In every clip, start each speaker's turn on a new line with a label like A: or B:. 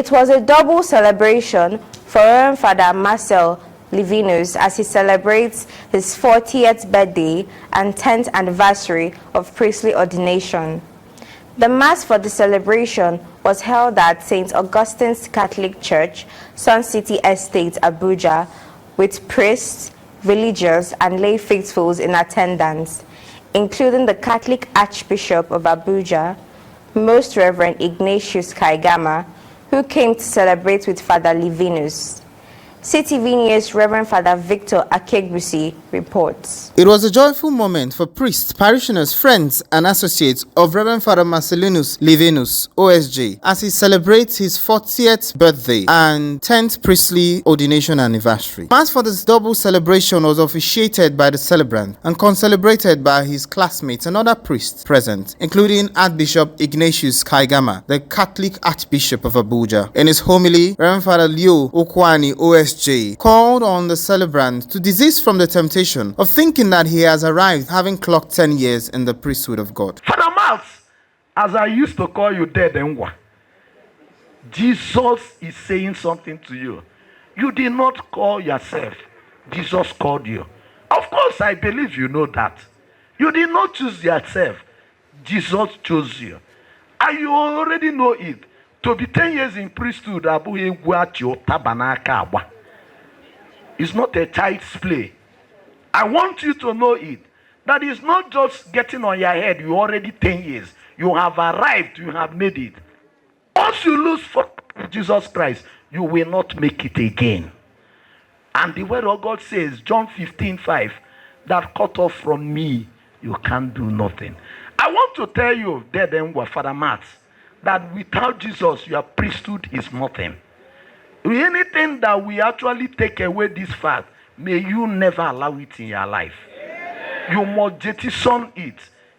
A: It was a double celebration for Reverend Father Marcel Livinus as he celebrates his 40th birthday and 10th anniversary of priestly ordination. The Mass for the celebration was held at St. Augustine's Catholic Church, Sun City Estate, Abuja, with priests, religious, and lay faithfuls in attendance, including the Catholic Archbishop of Abuja, Most Reverend Ignatius Kaigama, who came to celebrate with Father Livinus. CTV News Reverend Father Victor Akegbusi reports.
B: It was a joyful moment for priests, parishioners, friends, and associates of Reverend Father Marcel Livinus Osj as he celebrates his 40th birthday and 10th priestly ordination anniversary. Mass for this double celebration was officiated by the celebrant and concelebrated by his classmates and other priests present, including Archbishop Ignatius Kaigama, the Catholic Archbishop of Abuja. In his homily, Reverend Father Leo Okwani Osj called on the celebrant to desist from the temptation of thinking that he has arrived having clocked 10 years in the priesthood of God.
C: Father Mouth, as I used to call you dead and what? Jesus is saying something to you. You did not call yourself. Jesus called you. Of course, I believe you know that. You did not choose yourself. Jesus chose you. And you already know it. To be 10 years in priesthood, it's not a child's play. I want you to know it. That is not just getting on your head. You already 10 years. You have arrived. You have made it. Once you lose for Jesus Christ, you will not make it again. And the word of God says, John 15:5, that cut off from me, you can't do nothing. I want to tell you, dead and Father Matt, that without Jesus, your priesthood is nothing. Anything that we actually take away this fact, may you never allow it in your life. You must jettison it.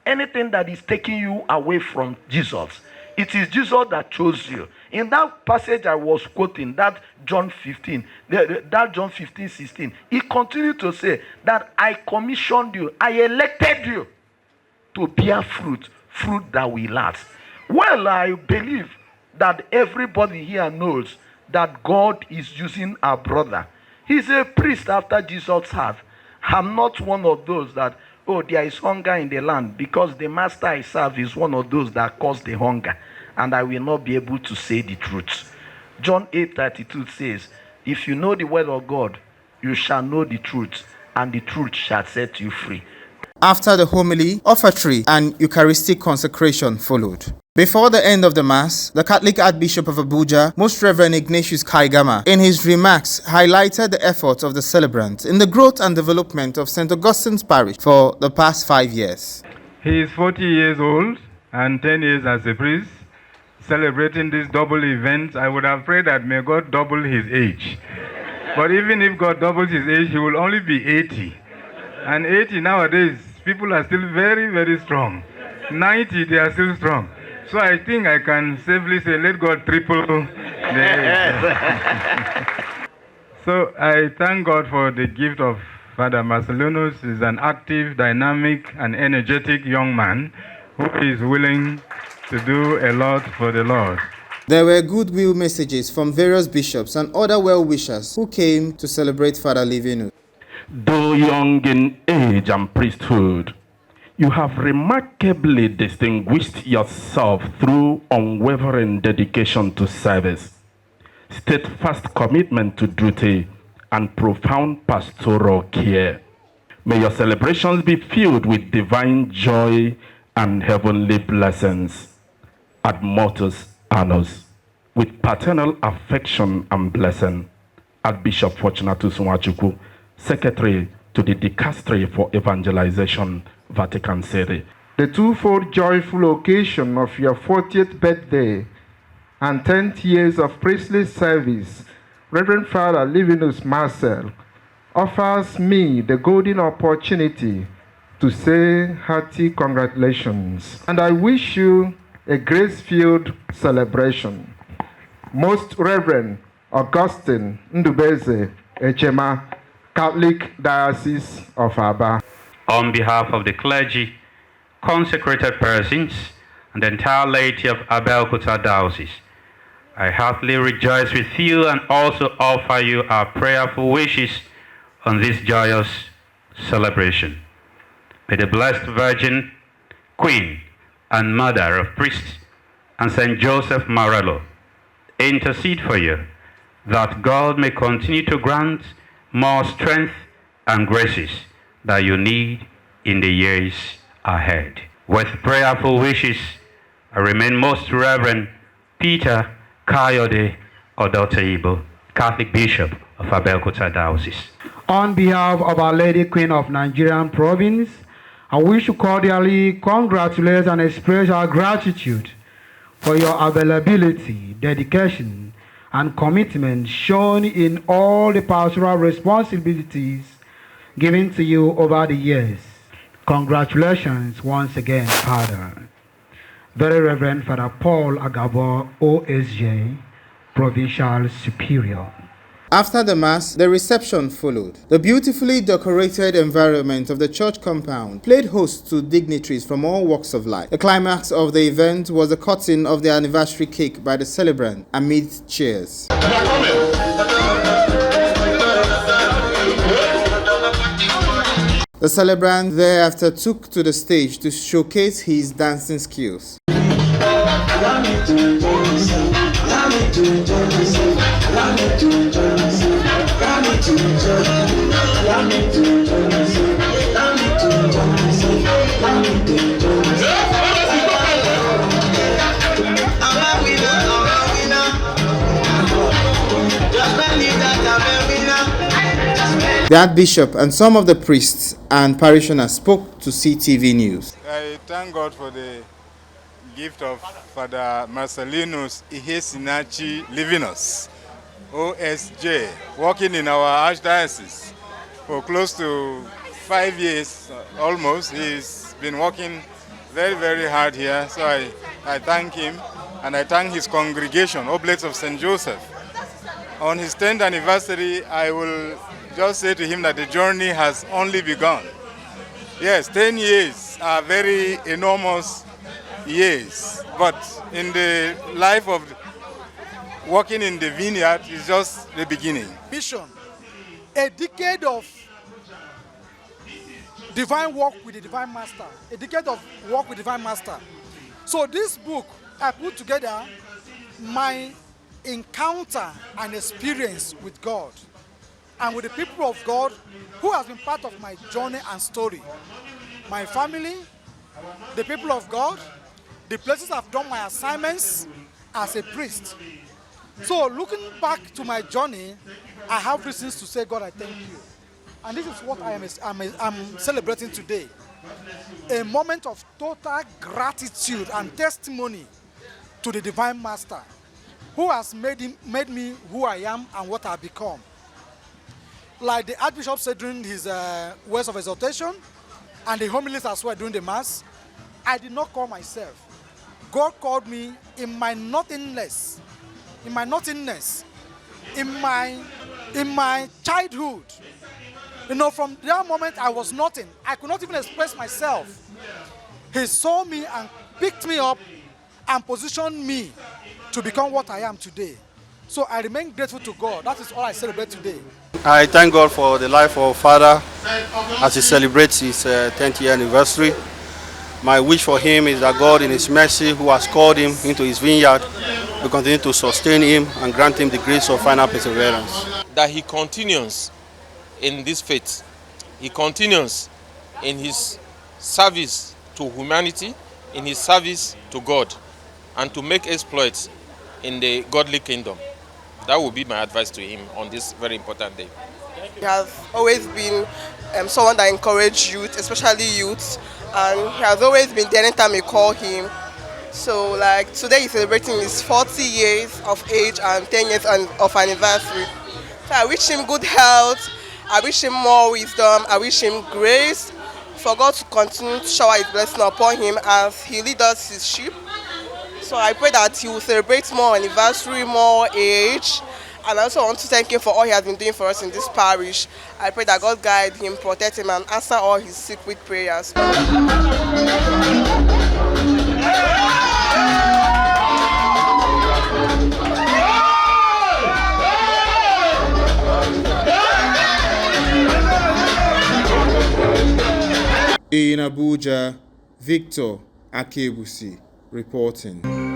C: Anything that is taking you away from Jesus, it is Jesus that chose you. In that passage I was quoting, that John 15:16, he continued to say that I commissioned you, I elected you to bear fruit that will last. Well, I believe that everybody here knows that God is using our brother. He's a priest after Jesus' heart. I'm not one of those that, oh, there is hunger in the land, because the master I serve is one of those that cause the hunger, and I will not be able to say the truth. John 8:32 says, if you know the word of God, you shall know the truth, and the truth shall set you free.
B: After the homily, offertory and Eucharistic consecration followed. Before the end of the Mass, the Catholic Archbishop of Abuja, Most Reverend Ignatius Kaigama, in his remarks, highlighted the efforts of the celebrant in the growth and development of St. Augustine's Parish for the past 5 years.
D: He is 40 years old and 10 years as a priest. Celebrating this double event, I would have prayed that may God double his age. But even if God doubles his age, he will only be 80. And 80 nowadays, people are still very, very strong. 90, they are still strong. So I think I can safely say, let God triple the age. So I thank God for the gift of Father Marcelinus. He's an active, dynamic, and energetic young man who is willing to do a lot for the Lord.
B: There were goodwill messages from various bishops and other well-wishers who came to celebrate Father Livinus.
C: Though young in age and priesthood, you have remarkably distinguished yourself through unwavering dedication to service, steadfast commitment to duty, and profound pastoral care. May your celebrations be filled with divine joy and heavenly blessings. Ad mortis annus, with paternal affection and blessing. Archbishop Fortunatus Nwachukwu, Secretary to the Dicastery for Evangelization, Vatican City.
E: The twofold joyful occasion of your 40th birthday and 10th years of priestly service, Reverend Father Livinus Marcel, offers me the golden opportunity to say hearty congratulations, and I wish you a grace-filled celebration. Most Reverend Augustine Ndubeze Echema, Catholic Diocese of Aba.
F: On behalf of the clergy, consecrated persons, and the entire laity of Abeokuta Diocese, I heartily rejoice with you and also offer you our prayerful wishes on this joyous celebration. May the Blessed Virgin, Queen and Mother of Priests, and Saint Joseph Marello intercede for you, that God may continue to grant more strength and graces that you need in the years ahead. With prayerful wishes, I remain most Reverend Peter Kayode Odoteibo, Catholic Bishop of Abeokuta Diocese.
G: On behalf of Our Lady Queen of Nigerian Province, I wish to cordially congratulate and express our gratitude for your availability, dedication, and commitment shown in all the pastoral responsibilities given to you over the years. Congratulations once again, Father. Very Reverend Father Paul Agabo, OSJ, Provincial Superior.
B: After the Mass, the reception followed. The beautifully decorated environment of the church compound played host to dignitaries from all walks of life. The climax of the event was the cutting of the anniversary cake by the celebrant amid cheers. The celebrant thereafter took to the stage to showcase his dancing skills. The Archbishop and some of the priests and parishioners spoke to CTV News.
H: I thank God for the gift of Father Marcel Livinus Osj, working in our Archdiocese for close to 5 years almost. He's been working very, very hard here. So I thank him, and I thank his congregation, Oblates of St. Joseph. On his 10th anniversary, I will just say to him that the journey has only begun. Yes, 10 years are very enormous years, but in the life of working in the vineyard is just the beginning.
I: Mission, a decade of divine work with the Divine Master, a decade of work with the Divine Master. So this book, I put together my encounter and experience with God and with the people of God who has been part of my journey and story. My family, the people of God, the places I've done my assignments as a priest. So looking back to my journey, I have reasons to say, God, I thank you. And this is what I'm celebrating today. A moment of total gratitude and testimony to the Divine Master who has made me who I am and what I've become. Like the Archbishop said during his words of exhortation and the homilies as well during the Mass, I did not call myself. God called me in my nothingness, in my childhood. You know, from that moment I was nothing. I could not even express myself. He saw me and picked me up and positioned me to become what I am today. So I remain grateful to God. That is all I celebrate today.
J: I thank God for the life of Father as he celebrates his 10th year anniversary. My wish for him is that God in his mercy, who has called him into his vineyard, will continue to sustain him and grant him the grace of final perseverance.
K: That he continues in this faith. He continues in his service to humanity, in his service to God, and to make exploits in the godly kingdom. That would be my advice to him on this very important day.
L: He has always been someone that encouraged youth, especially youths, and he has always been there anytime we call him. So like today he's celebrating his 40 years of age and 10 years of anniversary. So I wish him good health, I wish him more wisdom, I wish him grace for God to continue to shower his blessing upon him as he leads us his sheep. So I pray that he will celebrate more anniversary, more age. And I also want to thank him for all he has been doing for us in this parish. I pray that God guide him, protect him, and answer all his secret prayers.
B: In Abuja, Victor Akebusi reporting.